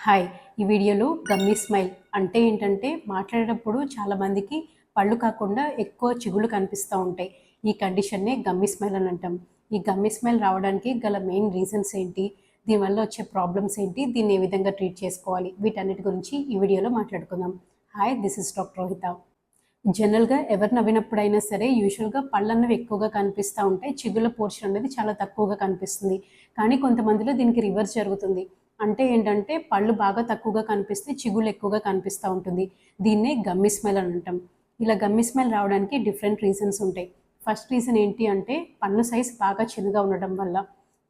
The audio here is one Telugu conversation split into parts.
హాయ్! ఈ వీడియోలో గమ్మీ స్మైల్ అంటే ఏంటంటే, మాట్లాడేటప్పుడు చాలామందికి పళ్ళు కాకుండా ఎక్కువ చిగుళ్ళు కనిపిస్తూ ఉంటాయి. ఈ కండిషన్‌నే గమ్మీ స్మైల్ అని అంటాం. ఈ గమ్మీ స్మైల్ రావడానికి గల మెయిన్ రీజన్స్ ఏంటి? దీనివల్ల వచ్చే ప్రాబ్లమ్స్ ఏంటి? దీన్ని ఏ విధంగా ట్రీట్ చేసుకోవాలి? వీటన్నిటి గురించి ఈ వీడియోలో మాట్లాడుకుందాం. Hi! This is doctor Rohitha. జనరల్‌గా ఎవరు నవ్వినప్పుడైనా సరే యూజువల్‌గా పళ్ళన్నవి ఎక్కువగా కనిపిస్తా ఉంటాయి. చిగుళ్ళ పోర్షన్ అనేది చాలా తక్కువగా కనిపిస్తుంది. కానీ కొంతమందిలో దీనికి రివర్స్ జరుగుతుంది. అంటే ఏంటంటే పళ్ళు బాగా తక్కువగా కనిపిస్తే చిగుళ్ళు ఎక్కువగా కనిపిస్తా ఉంటుంది. దీన్నే గమ్మీ స్మైల్ అని అంటాం. ఇలా గమ్మీ స్మైల్ రావడానికి డిఫరెంట్ రీజన్స్ ఉంటాయి. ఫస్ట్ రీజన్ ఏంటి అంటే పన్ను సైజ్ బాగా చిన్నగా ఉండడం వల్ల.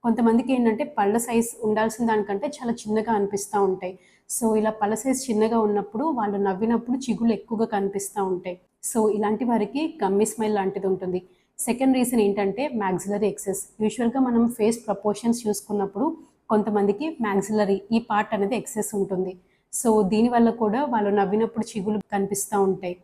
కొంతమందికి ఏంటంటే పళ్ళ సైజ్ ఉండాల్సిన దానికంటే చాలా చిన్నగా అనిపిస్తూ ఉంటాయి. సో ఇలా పళ్ళ సైజ్ చిన్నగా ఉన్నప్పుడు వాళ్ళు నవ్వినప్పుడు చిగుళ్ళు ఎక్కువగా కనిపిస్తూ ఉంటాయి. సో ఇలాంటి వారికి గమ్మీ స్మైల్ లాంటిది ఉంటుంది. సెకండ్ రీజన్ ఏంటంటే మ్యాక్సిలరీ ఎక్సెస్. యూజువల్గా మనం ఫేస్ ప్రపోర్షన్స్ చూసుకున్నప్పుడు కొంతమందికి మ్యాక్సిలరీ ఈ పార్ట్ అనేది ఎక్సెస్ ఉంటుంది. సో దీనివల్ల కూడా వాళ్ళు నవ్వినప్పుడు చిగుళ్ళు కనిపిస్తూ ఉంటాయి.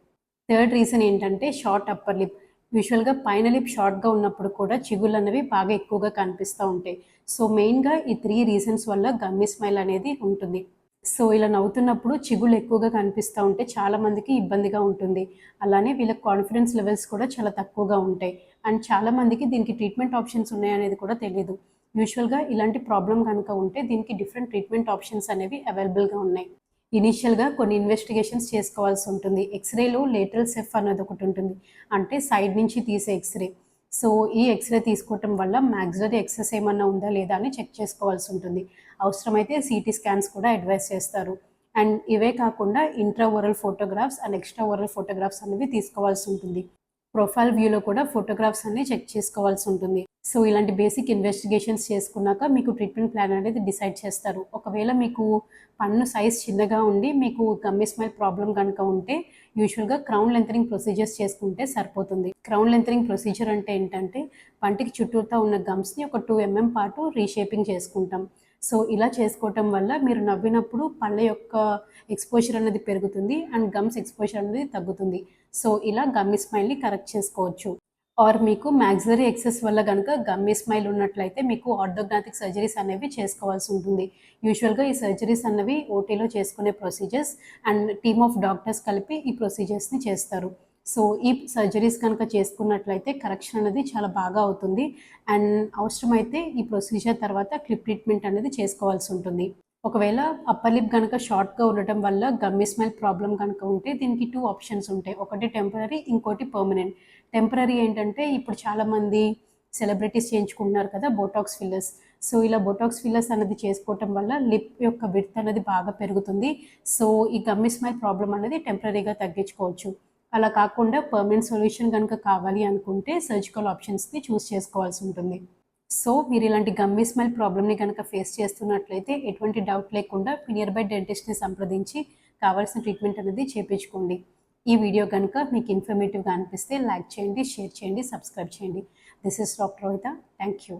థర్డ్ రీజన్ ఏంటంటే షార్ట్ అప్పర్ లిప్. యూజువల్‌గా పైన లిప్ షార్ట్‌గా ఉన్నప్పుడు కూడా చిగుళ్ళన్నవి బాగా ఎక్కువగా కనిపిస్తూ ఉంటాయి. సో మెయిన్‌గా ఈ 3 రీజన్స్ వల్ల గమ్మీ స్మైల్ అనేది ఉంటుంది. సో ఇలా నవ్వుతున్నప్పుడు చిగుళ్ళు ఎక్కువగా కనిపిస్తూ ఉంటే చాలామందికి ఇబ్బందిగా ఉంటుంది. అలానే వీళ్ళ కాన్ఫిడెన్స్ లెవెల్స్ కూడా చాలా తక్కువగా ఉంటాయి. అండ్ చాలామందికి దీనికి ట్రీట్మెంట్ ఆప్షన్స్ ఉన్నాయనేది కూడా తెలీదు. యూజువల్‌గా ఇలాంటి ప్రాబ్లమ్ గనుక ఉంటే దీనికి డిఫరెంట్ ట్రీట్మెంట్ ఆప్షన్స్ అనేవి అవైలబుల్‌గా ఉన్నాయి. ఇనీషియల్‌గా కొన్ని ఇన్వెస్టిగేషన్స్ చేసుకోవాల్సి ఉంటుంది. ఎక్స్‌రేలో లేటరల్ సెఫ్ అన్నది ఒకటి ఉంటుంది. అంటే సైడ్ నుంచి తీసే ఎక్స్‌రే. సో ఈ ఎక్స్‌రే తీసుకోవటం వల్ల మాక్సిలరీ ఎక్సెస్ ఏమన్నా ఉందా లేదా అని చెక్ చేసుకోవాల్సి ఉంటుంది. అవసరమైతే సీటీ స్కాన్స్ కూడా అడ్వైస్ చేస్తారు. అండ్ ఇవే కాకుండా intra oral photographs and extra oral photographs అనేవి తీసుకోవాల్సి ఉంటుంది. ప్రొఫైల్ వ్యూలో కూడా ఫోటోగ్రాఫ్స్ అన్ని చెక్ చేసుకోవాల్సి ఉంటుంది. సో ఇలాంటి బేసిక్ ఇన్వెస్టిగేషన్స్ చేసుకున్నాక మీకు ట్రీట్మెంట్ ప్లాన్ అనేది డిసైడ్ చేస్తారు. ఒకవేళ మీకు పన్ను సైజ్ చిన్నగా ఉండి మీకు గమ్మీ స్మైల్ ప్రాబ్లం కనుక ఉంటే యూజువల్‌గా క్రౌన్ లెంతనింగ్ ప్రొసీజర్స్ చేసుకుంటే సరిపోతుంది. క్రౌన్ లెంతనింగ్ ప్రొసీజర్ అంటే ఏంటంటే పంటికి చుట్టూతా ఉన్న గమ్స్‌ని ఒక 2 ఎంఎం పాటు రీషేపింగ్ చేసుకుంటాం. సో ఇలా చేసుకోవటం వల్ల మీరు నవ్వినప్పుడు పళ్ళ యొక్క ఎక్స్‌పోజర్ అనేది పెరుగుతుంది అండ్ గమ్స్ ఎక్స్‌పోజర్ అనేది తగ్గుతుంది. సో ఇలా గమ్మీ స్మైల్‌ని కరెక్ట్ చేసుకోవచ్చు. ఆర్ మీకు మాక్సిలరీ ఎక్సెస్ వల్ల గనుక గమ్మీ స్మైల్ ఉన్నట్లయితే మీకు ఆర్థోగ్నాటిక్ సర్జరీస్ అనేవి చేసుకోవాల్సి ఉంటుంది. యూజువల్‌గా ఈ సర్జరీస్ అన్నవి ఓటీలో చేసుకునే procedures and team of doctors కలిపి ఈ ప్రొసీజర్స్‌ని చేస్తారు. సో ఈ సర్జరీస్ కనుక చేసుకున్నట్లయితే కరెక్షన్ అనేది చాలా బాగా అవుతుంది. అండ్ అవసరమైతే ఈ ప్రొసీజర్ తర్వాత క్లిప్ ట్రీట్మెంట్ అనేది చేసుకోవాల్సి ఉంటుంది. ఒకవేళ అప్పర్ లిప్ గనక షార్ట్‌గా ఉండటం వల్ల గమ్మీ స్మైల్ ప్రాబ్లమ్ గనక ఉంటే దీనికి 2 ఆప్షన్స్ ఉంటాయి. ఒకటి టెంపరరీ, ఇంకోటి పర్మనెంట్. టెంపరరీ ఏంటంటే ఇప్పుడు చాలామంది సెలబ్రిటీస్ చేయించుకుంటున్నారు కదా బోటాక్స్ ఫిల్లర్స్. సో ఇలా బోటాక్స్ ఫిల్లర్స్ అనేది చేసుకోవటం వల్ల లిప్ యొక్క విడ్త్ అనేది బాగా పెరుగుతుంది. సో ఈ గమ్మీ స్మైల్ ప్రాబ్లమ్ అనేది టెంపరరీగా తగ్గించుకోవచ్చు. అలా కాకుండా పర్మనెంట్ సొల్యూషన్ గనుక కావాలి అనుకుంటే సర్జికల్ ఆప్షన్స్‌ని చూస్ చేసుకోవాల్సి ఉంటుంది. సో మీరు ఇలాంటి గమ్మీ స్మైల్ ప్రాబ్లమ్‌ని గనక ఫేస్ చేస్తున్నట్లయితే ఎటువంటి డౌట్ లేకుండా మీ నియర్ బై డెంటిస్ట్‌ని సంప్రదించి కావాల్సిన ట్రీట్మెంట్ అనేది చేపించుకోండి. ఈ వీడియో గనుక మీకు ఇన్ఫర్మేటివ్‌గా అనిపిస్తే లైక్ చేయండి, షేర్ చేయండి, సబ్స్క్రైబ్ చేయండి. This is doctor Rohitha. Thank you.